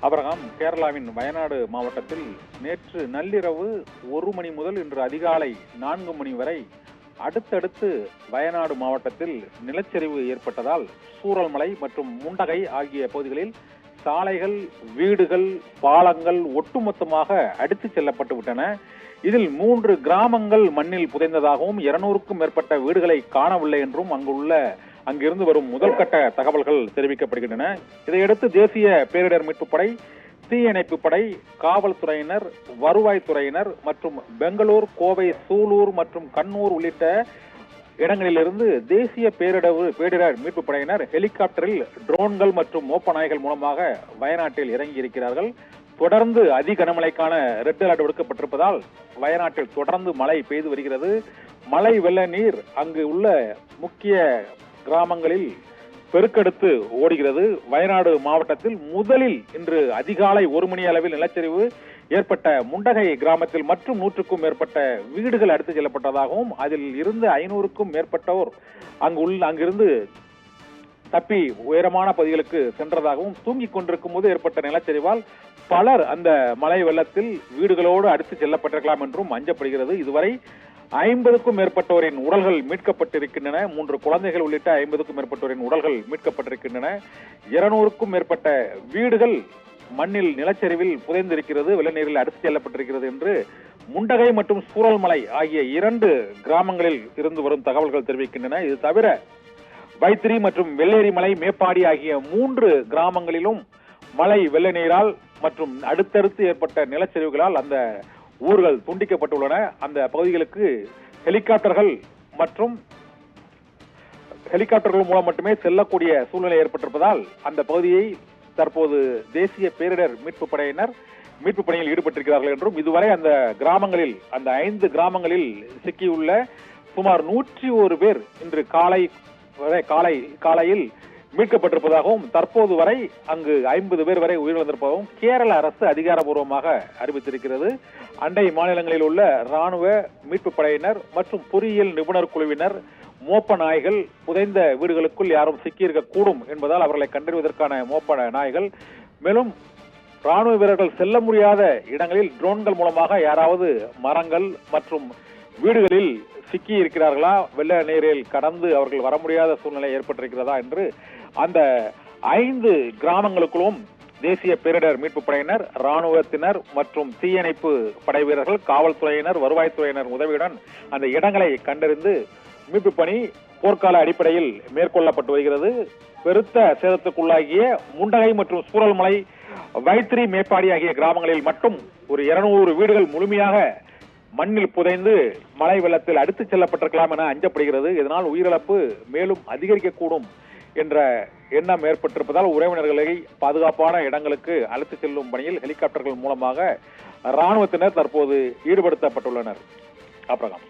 அபிரகாம், கேரளாவின் வயநாடு மாவட்டத்தில் நேற்று நள்ளிரவு 1 மணி முதல் இன்று அதிகாலை 4 மணி வரை அடுத்தடுத்து வயநாடு மாவட்டத்தில் நிலச்சரிவு ஏற்பட்டதால் சூரல்மலை மற்றும் முண்டகை ஆகிய பகுதிகளில் சாலைகள், வீடுகள், பாலங்கள் ஒட்டுமொத்தமாக அடித்துச் செல்லப்பட்டு விட்டன. இதில் 3 கிராமங்கள் மண்ணில் புதைந்ததாகவும் 200க்கும் மேற்பட்ட வீடுகளை காணவில்லை என்றும் அங்கிருந்து வரும் முதல்கட்ட தகவல்கள் தெரிவிக்கப்படுகின்றன. இதையடுத்து தேசிய பேரிடர் மீட்புப் படை, தீயணைப்பு படை, காவல்துறையினர், வருவாய்த்துறையினர் மற்றும் பெங்களூர், கோவை, சூலூர் மற்றும் கண்ணூர் உள்ளிட்ட இடங்களிலிருந்து தேசிய பேரிடர் மீட்பு படையினர் ஹெலிகாப்டரில் ட்ரோன்கள் மற்றும் மோப்ப நாய்கள் மூலமாக வயநாட்டில் இறங்கி இருக்கிறார்கள். தொடர்ந்து அதி கனமழைக்கான ரெட் அலர்ட் விடுக்கப்பட்டிருப்பதால் வயநாட்டில் தொடர்ந்து மழை பெய்து வருகிறது. மழை வெள்ள நீர் அங்கு உள்ள முக்கிய கிராமங்களில் பெருக்கெடுத்து ஓடுகிறது. வயநாடு மாவட்டத்தில் முதலில் இன்று அதிகாலை 1 மணி அளவில் நிலச்சரிவு ஏற்பட்ட முண்டகை கிராமத்தில் மற்றும் 100க்கும் மேற்பட்ட வீடுகள் அடித்துச் செல்லப்பட்டதாகவும் அதில் இருந்த 500க்கும் மேற்பட்டோர் அங்கிருந்து தப்பி உயரமான பகுதிகளுக்கு சென்றதாகவும், தூங்கிக் கொண்டிருக்கும் போது ஏற்பட்ட நிலச்சரிவால் பலர் அந்த மழை வெள்ளத்தில் வீடுகளோடு அடித்துச் செல்லப்பட்டிருக்கலாம் என்றும் அஞ்சப்படுகிறது. இதுவரை 50க்கும் மேற்பட்டோரின் உடல்கள் மீட்கப்பட்டிருக்கின்றன. 3 குழந்தைகள் உள்ளிட்ட 50க்கும் மேற்பட்டோரின் உடல்கள் மீட்கப்பட்டிருக்கின்றன. 200க்கும் மேற்பட்ட வீடுகள் மண்ணில் நிலச்சரிவில் புதைந்திருக்கிறது, வெள்ள நீரில் அடித்துச் செல்லப்பட்டிருக்கிறது என்று முண்டகை மற்றும் சூரல்மலை ஆகிய 2 கிராமங்களில் இருந்து வரும் தகவல்கள் தெரிவிக்கின்றன. இது தவிர வைத்திரி மற்றும் வெள்ளேரி மலை, மேப்பாடி ஆகிய 3 கிராமங்களிலும் மழை வெள்ள நீரால் மற்றும் அடுத்தடுத்து ஏற்பட்ட நிலச்சரிவுகளால் அந்த ஊர்கள் துண்டிக்கப்பட்டுள்ளன. அந்த பகுதிகளுக்கு ஹெலிகாப்டர்கள் மூலம் மட்டுமே செல்லக்கூடிய சூழ்நிலை ஏற்பட்டிருப்பதால் அந்த பகுதியை தற்போது தேசிய பேரிடர் மீட்பு படையினர் மீட்பு பணியில் ஈடுபட்டிருக்கிறார்கள் என்றும், இதுவரை அந்த 5 கிராமங்களில் சிக்கியுள்ள சுமார் 101 பேர் இன்று காலையில் மீட்கப்பட்டிருப்பதாகவும், தற்போது வரை அங்கு 50 பேர் வரை உயிரிழந்திருப்பதாகவும் கேரள அரசு அதிகாரப்பூர்வமாக அறிவித்திருக்கிறது. அண்டை மாநிலங்களில் உள்ள ராணுவ மீட்பு படையினர் மற்றும் பொறியியல் நிபுணர் குழுவினர் மோப்ப நாய்கள் புதைந்த வீடுகளுக்குள் யாரும் சிக்கியிருக்க கூடும் என்பதால் அவர்களை கண்டறிவதற்கான மோப்ப நாய்கள், மேலும் ராணுவ வீரர்கள் செல்ல முடியாத இடங்களில் ட்ரோன்கள் மூலமாக யாராவது மரங்கள் மற்றும் வீடுகளில் சிக்கி இருக்கிறார்களா, வெள்ள நீரில் கடந்து அவர்கள் வர முடியாத சூழ்நிலை ஏற்பட்டிருக்கிறதா என்று அந்த 5 கிராமங்களுக்குள்ளும் தேசிய பேரிடர் மீட்பு படையினர், ராணுவத்தினர் மற்றும் தீயணைப்பு படை வீரர்கள், காவல்துறையினர், வருவாய்த்துறையினர் உதவியுடன் அந்த இடங்களை கண்டறிந்து மீட்பு பணி போர்க்கால அடிப்படையில் மேற்கொள்ளப்பட்டு வருகிறது. பெருத்த சேதத்துக்குள்ளாகிய முண்டகை மற்றும் சூரல்மலை, வைத்திரி, மேப்பாடி ஆகிய கிராமங்களில் மட்டும் ஒரு 200 வீடுகள் முழுமையாக மண்ணில் புதைந்து மழை வெள்ளத்தில் அடித்துச் செல்லப்பட்டிருக்கலாம் என அஞ்சப்படுகிறது. இதனால் உயிரிழப்பு மேலும் அதிகரிக்கக்கூடும் என்ற எண்ணம் ஏற்பட்டிருப்பதால் உறவினர்களை பாதுகாப்பான இடங்களுக்கு அழைத்துச் செல்லும் பணியில் ஹெலிகாப்டர்கள் மூலமாக ராணுவத்தினர் தற்போது ஈடுபடுத்தப்பட்டுள்ளனர். அப்ரகாம்.